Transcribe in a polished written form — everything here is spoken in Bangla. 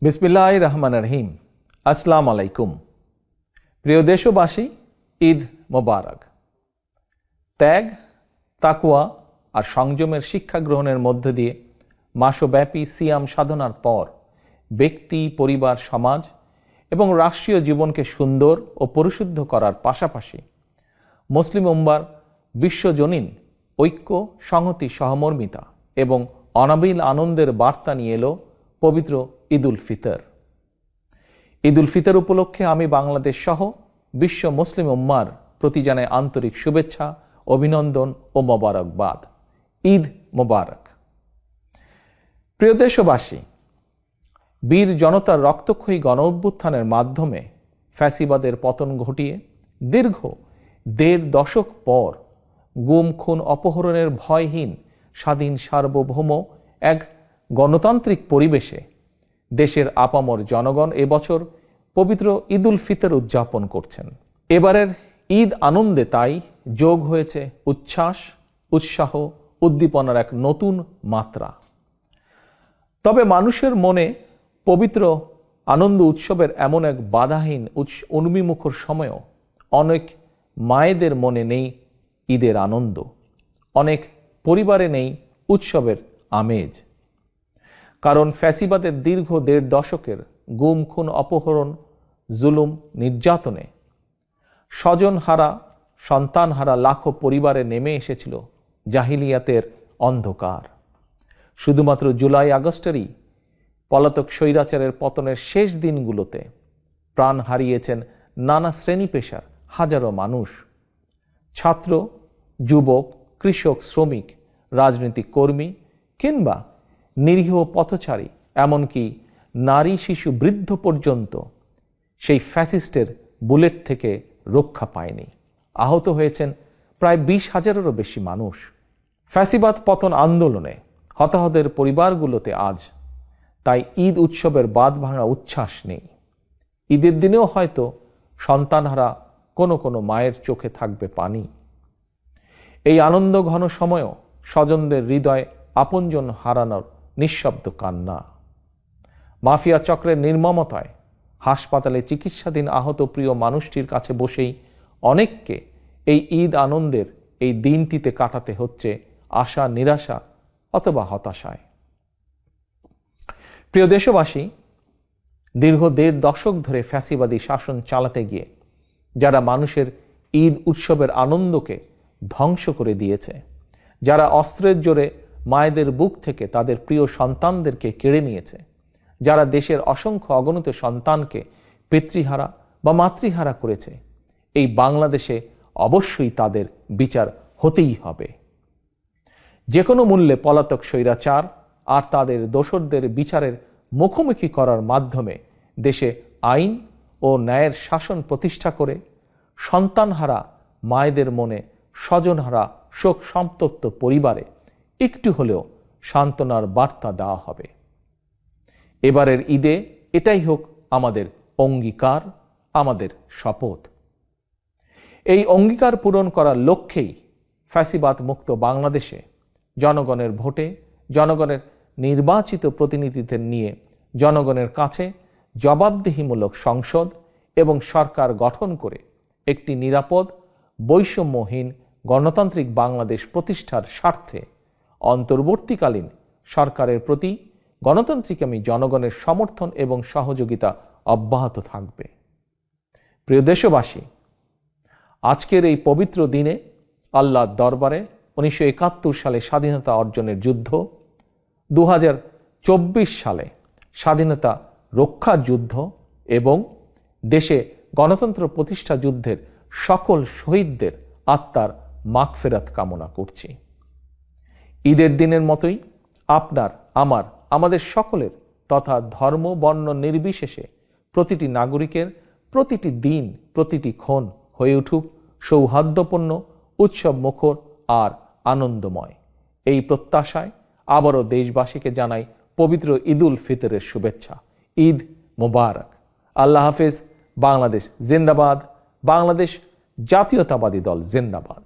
বিসমিল্লাহির রহমানির রহিম। আসসালামু আলাইকুম। প্রিয় দেশবাসী, ঈদ মোবারক। ত্যাগ, তাকওয়া আর সংযমের শিক্ষা গ্রহণের মধ্য দিয়ে মাসব্যাপী সিয়াম সাধনার পর ব্যক্তি, পরিবার, সমাজ এবং রাষ্ট্রীয় জীবনকে সুন্দর ও পরিশুদ্ধ করার পাশাপাশি মুসলিম উম্মার বিশ্বজনীন ঐক্য, সংহতি, সহমর্মিতা এবং অনাবিল আনন্দের বার্তা নিয়ে এলো পবিত্র ঈদ উল ফিতর। ঈদ উল ফিতর উপলক্ষে আমি বাংলাদেশ সহ বিশ্ব মুসলিম উম্মার প্রতি জানাই আন্তরিক শুভেচ্ছা, অভিনন্দন ও মোবারকবাদ। ঈদ মোবারক। প্রিয় দেশবাসী, বীর জনতার রক্তক্ষয়ী গণ অভ্যুত্থানের মাধ্যমে ফ্যাসিবাদের পতন ঘটিয়ে দীর্ঘ ১.৫ দশক পর গুম, খুন, অপহরণের ভয়হীন স্বাধীন সার্বভৌম এক গণতান্ত্রিক পরিবেশে দেশের আপামর জনগণ এবছর পবিত্র ঈদ উল ফিতর উদযাপন করছেন। এবারের ঈদ আনন্দে তাই যোগ হয়েছে উচ্ছ্বাস, উৎসাহ, উদ্দীপনার এক নতুন মাত্রা। তবে মানুষের মনে পবিত্র আনন্দ উৎসবের এমন এক বাধাহীন উন্মিমুখর সময়ও অনেক মায়েদের মনে নেই ঈদের আনন্দ, অনেক পরিবারে নেই উৎসবের আমেজ। কারণ ফ্যাসিবাদের দীর্ঘ ১.৫ দশকের গুম, খুন, অপহরণ, জুলুম, নির্যাতনে স্বজনহারা, সন্তানহারা লাখো পরিবারে নেমে এসেছিল জাহিলিয়াতের অন্ধকার। শুধুমাত্র জুলাই আগস্টেরই পলাতক স্বৈরাচারের পতনের শেষ দিনগুলোতে প্রাণ হারিয়েছেন নানা শ্রেণী পেশার হাজারো মানুষ। ছাত্র, যুবক, কৃষক, শ্রমিক, রাজনৈতিক কর্মী কিংবা নিরীহ পথচারী, এমনকি নারী, শিশু, বৃদ্ধ পর্যন্ত সেই ফ্যাসিস্টের বুলেট থেকে রক্ষা পায়নি। আহত হয়েছেন প্রায় ২০,০০০-এরও বেশি মানুষ। ফ্যাসিবাদ পতন আন্দোলনে হতাহতের পরিবারগুলোতে আজ তাই ঈদ উৎসবের বাঁধ ভাঙা উচ্ছ্বাস নেই। ঈদের দিনেও হয়তো সন্তানহারা কোনো কোনো মায়ের চোখে থাকবে পানি। এই আনন্দ ঘন সময়ও স্বজনদের হৃদয় আপনজন হারানোর নিঃশব্দ কান্না। মাফিয়া চক্রের নির্মমতায় হাসপাতালে চিকিৎসাধীন আহত প্রিয় মানুষটির কাছে বসেই অনেককে এই ঈদ আনন্দের এই দিনটিতে কাটাতে হচ্ছে আশা, নিরাশা অথবা হতাশায়। প্রিয় দেশবাসী, দীর্ঘ ১.৫ দশক ধরে ফ্যাসিবাদী শাসন চালাতে গিয়ে যারা মানুষের ঈদ উৎসবের আনন্দকে ধ্বংস করে দিয়েছে, যারা অস্ত্রের জোরে মায়েদের বুক থেকে তাদের প্রিয় সন্তানদেরকে কেড়ে নিয়েছে, যারা দেশের অসংখ্য অগণিত সন্তানকে পিতৃহারা বা মাতৃহারা করেছে, এই বাংলাদেশে অবশ্যই তাদের বিচার হতেই হবে। যে কোনো মূল্যে পলাতক স্বৈরাচার আর তাদের দোসরদের বিচারের মুখোমুখি করার মাধ্যমে দেশে আইন ও ন্যায়ের শাসন প্রতিষ্ঠা করে সন্তানহারা মায়েদের মনে, স্বজনহারা শোক সন্তপ্ত পরিবারে একটু হলেও সান্ত্বনার বার্তা দেওয়া হবে। এবারের ঈদে এটাই হোক আমাদের অঙ্গীকার, আমাদের শপথ। এই অঙ্গীকার পূরণ করার লক্ষ্যেই ফ্যাসিবাদ মুক্ত বাংলাদেশে জনগণের ভোটে, জনগণের নির্বাচিত প্রতিনিধিদের নিয়ে জনগণের কাছে জবাবদিহিমূলক সংসদ এবং সরকার গঠন করে একটি নিরাপদ, বৈষম্যহীন গণতান্ত্রিক বাংলাদেশ প্রতিষ্ঠার স্বার্থে অন্তর্বর্তীকালীন সরকারের প্রতি গণতান্ত্রিকামী জনগণের সমর্থন এবং সহযোগিতা অব্যাহত থাকবে। প্রিয় দেশবাসী, আজকের এই পবিত্র দিনে আল্লাহর দরবারে ১৯৭১ সালে স্বাধীনতা অর্জনের যুদ্ধ, ২০২৪ সালে স্বাধীনতা রক্ষার যুদ্ধ এবং দেশে গণতন্ত্র প্রতিষ্ঠা যুদ্ধের সকল শহীদদের আত্মার মাগফিরাত কামনা করছি। ঈদের দিনের মতোই আপনার, আমাদের সকলের তথা ধর্ম, বর্ণ নির্বিশেষে প্রতিটি নাগরিকের প্রতিটি দিন, প্রতিটি ক্ষণ হয়ে উঠুক সৌহার্দ্যপূর্ণ, উৎসব মুখর আর আনন্দময়। এই প্রত্যাশায় আবারও দেশবাসীকে জানাই পবিত্র ঈদ উল ফিতরের শুভেচ্ছা। ঈদ মোবারক। আল্লাহ হাফেজ। বাংলাদেশ জিন্দাবাদ। বাংলাদেশ জাতীয়তাবাদী দল জিন্দাবাদ।